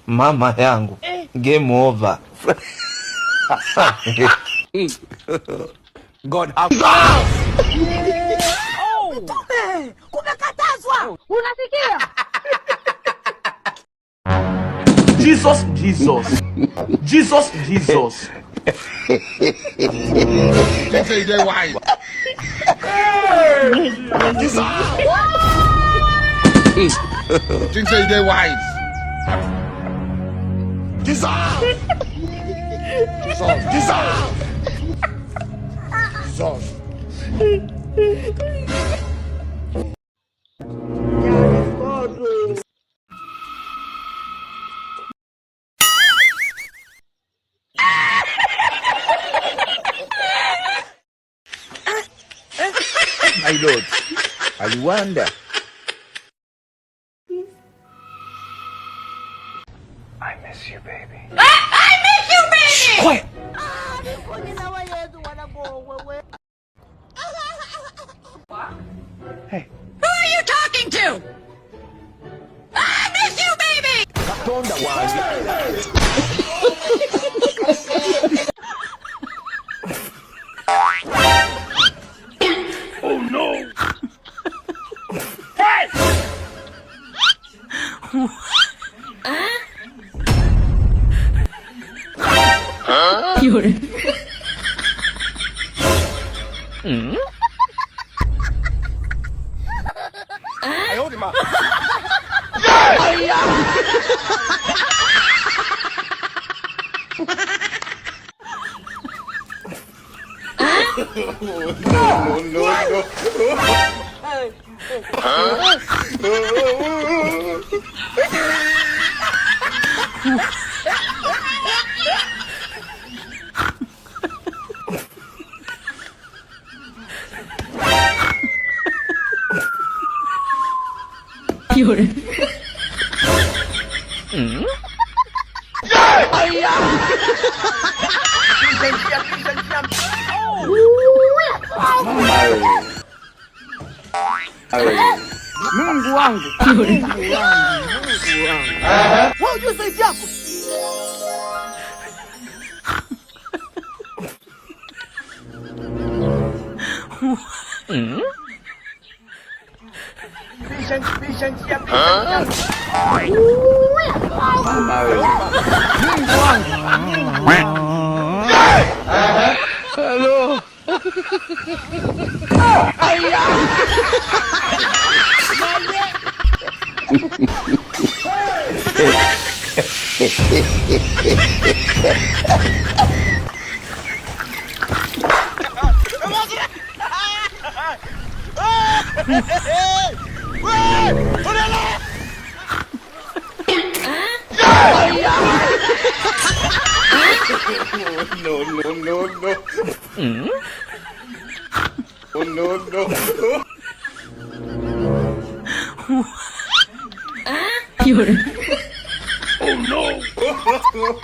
Mama yangu. Game over. God have kumekatazwa. Unasikia? Jesus, Jesus. Jesus, Jesus. Think say they wise. Think say they wise. Jesus. Jesus. Jesus. My lord, I wonder. I miss you, baby. I miss you, baby. Quiet. Hey. Who are you talking to? I miss you, baby. Oh no. I hold him up. Mungu wangu. Wewe unajua saizi yako? Hello. No. Hello.